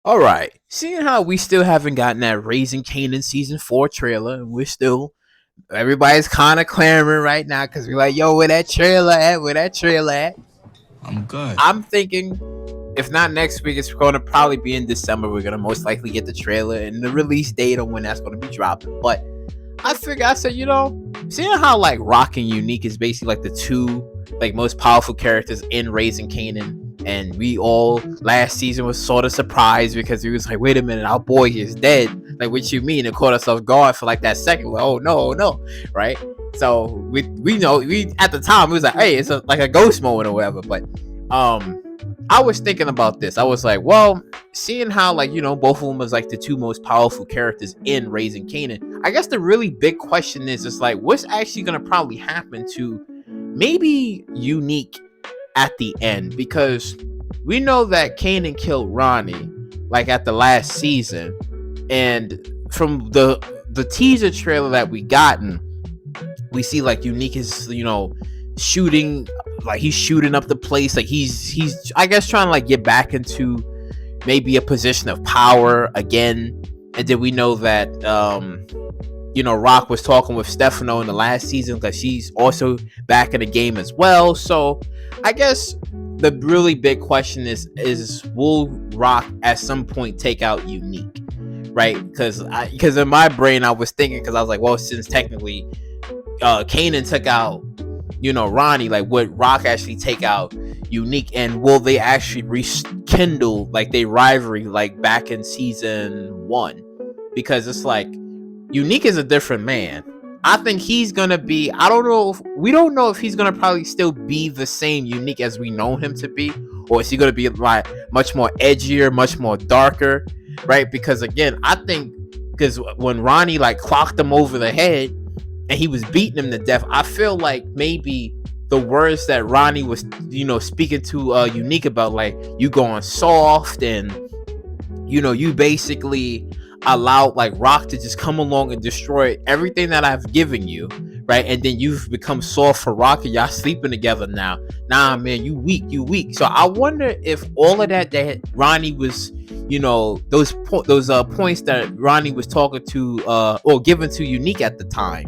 All right. Seeing how we still haven't gotten that Raising Kanan season 4 trailer, and we're still everybody's kind of clamoring right now because we're like, yo, where that trailer at? Where that trailer at? I'm good. I'm thinking if not next week, it's going to probably be in December. We're going to most likely get the trailer and the release date on when that's going to be dropping. But I figured, I said, seeing how like Rock and Unique is basically like the two like most powerful characters in Raising Kanan, and we all last season was sort of surprised because we was like, wait a minute, our boy is dead. Like, what you mean? It caught us off guard for like that second. Like, oh no, no, right? So we know we at the time it was like, hey, it's like a ghost moment or whatever. But I was thinking about this. I was like, well, seeing how like both of them was like the two most powerful characters in Raising Kanan, I guess the really big question is just like what's actually gonna probably happen to maybe Unique at the end, because we know that Kanan killed Ronnie like at the last season, and from the teaser trailer that we gotten, we see like Unique is shooting, like he's shooting up the place, like he's I guess trying to like get back into maybe a position of power again. And then we know that Rock was talking with Stefano in the last season because she's also back in the game as well. So I guess the really big question is will Rock at some point take out Unique, right? Because in my brain I was thinking, because I was like, well, since technically Kanan took out Ronnie, like would Rock actually take out Unique, and will they actually rekindle like they rivalry like back in season 1? Because it's like Unique is a different man. I think he's gonna be, we don't know if he's gonna probably still be the same Unique as we know him to be, or is he gonna be like much more edgier, much more darker, right? Because again, I think because when Ronnie like clocked him over the head and he was beating him to death, I feel like maybe the words that Ronnie was speaking to Unique about, like you going soft, and you basically allowed like Rock to just come along and destroy everything that I've given you, right? And then you've become soft for Rock, and y'all sleeping together now. Nah, man, you weak. So I wonder if all of that Ronnie was, those points that Ronnie was talking to or given to Unique at the time,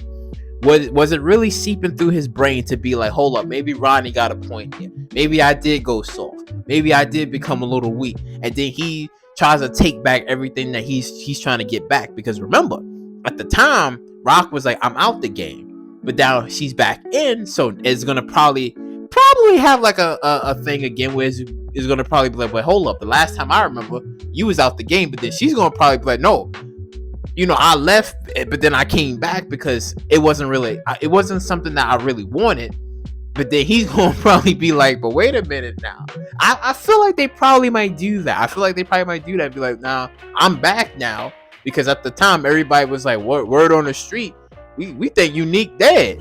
was it really seeping through his brain to be like, hold up, maybe Ronnie got a point here. Maybe I did go soft. Maybe I did become a little weak. And then he tries to take back everything that he's trying to get back. Because remember, at the time, Rock was like, I'm out the game. But now she's back in, so it's gonna probably have like a thing again where it's gonna probably be like, wait, hold up. The last time I remember, you was out the game, but then she's gonna probably be like, no, I left, but then I came back because it wasn't something that I really wanted. But then he's gonna probably be like, but wait a minute now. I feel like they probably might do that. Be like, nah, I'm back now. Because at the time, everybody was like, word on the street, we think Unique dead.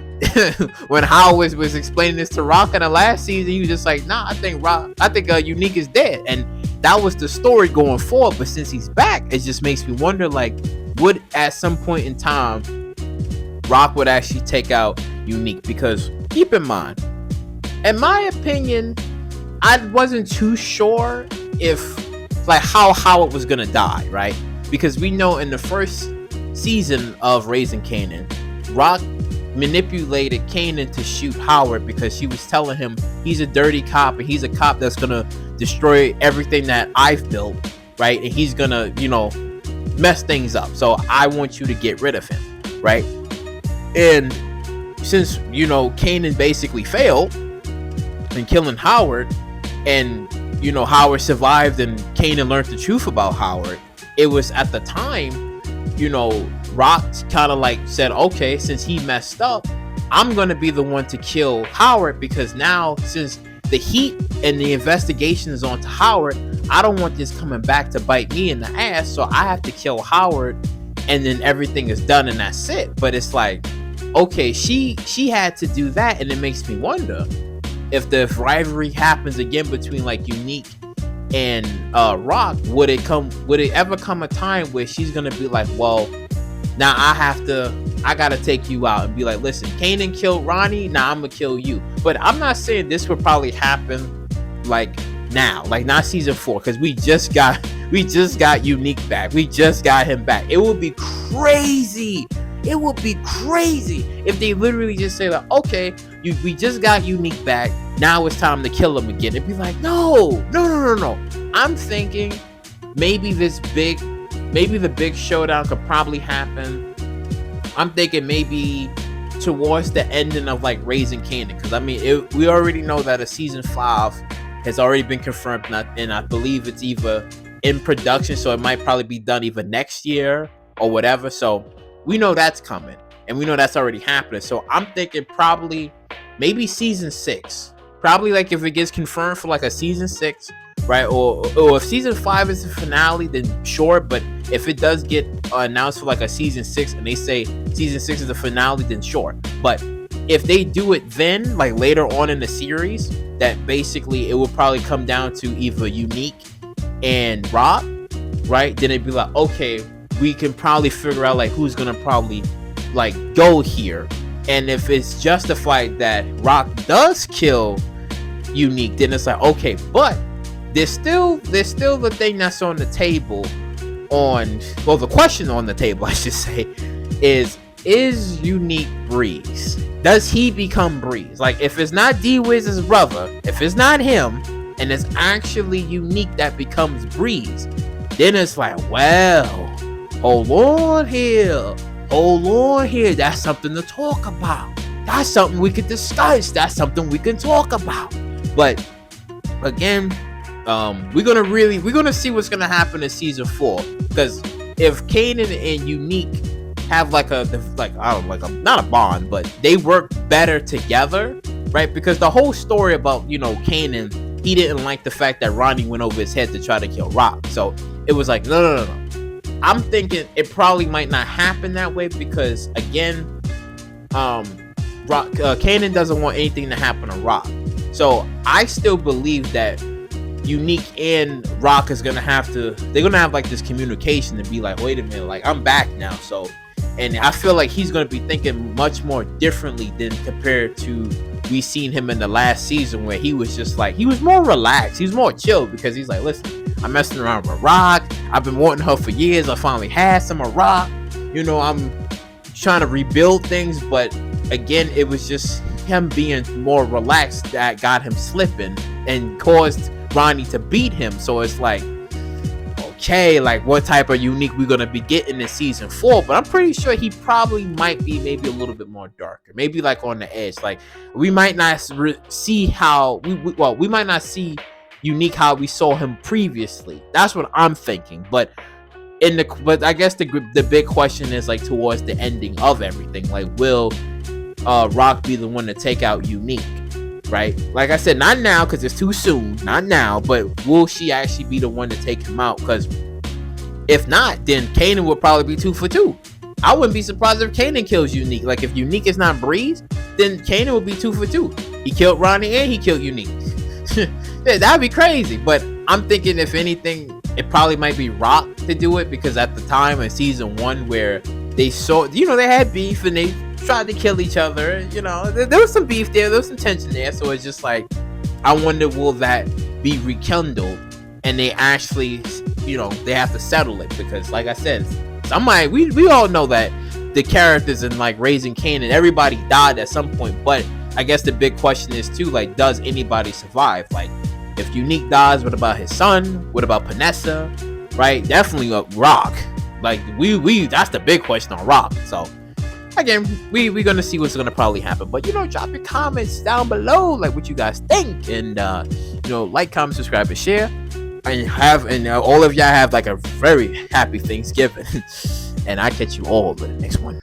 When Howard was explaining this to Rock in the last season, he was just like, nah, I think Unique is dead. And that was the story going forward. But since he's back, it just makes me wonder, like, would at some point in time Rock would actually take out Unique? Because keep in mind, in my opinion, I wasn't too sure if like how Howard was gonna die, right? Because we know in the first season of Raising Kanan, Rock manipulated Kanan to shoot Howard because she was telling him he's a dirty cop and he's a cop that's gonna destroy everything that I've built, right? And he's gonna, mess things up. So I want you to get rid of him, right? And since Kanan basically failed in killing Howard, and Howard survived and Kanan learned the truth about Howard, it was at the time Rock kind of like said, okay, since he messed up, I'm gonna be the one to kill Howard, because now since the heat and the investigation is onto Howard, I don't want this coming back to bite me in the ass, so I have to kill Howard, and then everything is done and that's it. But it's like, okay, she had to do that, and it makes me wonder if the rivalry happens again between like Unique and Rock, would it ever come a time where she's gonna be like, well, now I gotta take you out, and be like, listen, Kanan killed Ronnie, now I'm gonna kill you. But I'm not saying this would probably happen like now, like not season 4, because we just got Unique back. We just got him back. It would be crazy. It would be crazy if they literally just say like, okay, we just got Unique back. Now it's time to kill him again. It'd be like, no. I'm thinking maybe the big showdown could probably happen. I'm thinking maybe towards the ending of like Raising Kanan, because I mean, we already know that a season 5 has already been confirmed, and I believe it's either in production, so it might probably be done either next year or whatever. So we know that's coming, and we know that's already happening. So I'm thinking probably maybe season 6. Probably like if it gets confirmed for like a season 6, right? Or if season 5 is the finale, then sure. But if it does get announced for like a season 6 and they say season 6 is the finale, then sure. But if they do it then, like later on in the series, that basically it will probably come down to either Unique and Rock, right? Then it'd be like, okay, we can probably figure out like who's gonna probably like go here. And if it's justified that Rock does kill Unique, then it's like, okay, but there's still the thing that's on the table the question on the table, I should say, is Unique Breeze? Does he become Breeze? Like, if it's not D-Wiz's brother, if it's not him, and it's actually Unique that becomes Breeze, then it's like, well, hold on here. That's something to talk about. That's something we could discuss. That's something we can talk about. But again, we're gonna see what's gonna happen in season 4, because if Kanan and Unique have not a bond, but they work better together, right? Because the whole story about Kanan, he didn't like the fact that Ronnie went over his head to try to kill Rock, so it was like no. I'm thinking it probably might not happen that way, because again, Kanan doesn't want anything to happen to Rock. So I still believe that Unique and Rock they're gonna have like this communication to be like, wait a minute, like I'm back now. So, and I feel like he's gonna be thinking much more differently than compared to we seen him in the last season, where he was just like, he was more relaxed, he was more chill, because he's like, listen, I'm messing around with Rock, I've been wanting her for years, I finally had some of Rock, I'm trying to rebuild things. But again, it was just him being more relaxed that got him slipping and caused Ronnie to beat him. So it's like, okay, like what type of Unique we gonna be getting in season 4? But I'm pretty sure he probably might be maybe a little bit more darker, maybe like on the edge. Like we might not see how we might not see Unique how we saw him previously. That's what I'm thinking. But I guess the big question is like towards the ending of everything, like will Rock be the one to take out Unique, right? Like I said, not now because it's too soon, not now, but will she actually be the one to take him out? Because if not, then Kanan will probably be 2 for 2. I wouldn't be surprised if Kanan kills Unique. Like if Unique is not Breeze, then Kanan will be 2 for 2. He killed Ronnie and he killed Unique. Yeah, that'd be crazy. But I'm thinking, if anything, it probably might be Rock to do it, because at the time in season 1 where they saw, they had beef and they tried to kill each other, there was some beef there was some tension there. So it's just like, I wonder, will that be rekindled and they actually, they have to settle it? Because like I said, we all know that the characters in like Raising Kanan, everybody died at some point. But I guess the big question is too, like, does anybody survive? Like if Unique dies, what about his son? What about Panessa? Right? Definitely Rock. Like we that's the big question on Rock. So again, we're gonna see what's gonna probably happen. But drop your comments down below, like what you guys think, and like, comment, subscribe, and share, and all of y'all have like a very happy Thanksgiving. And I catch you all in the next one.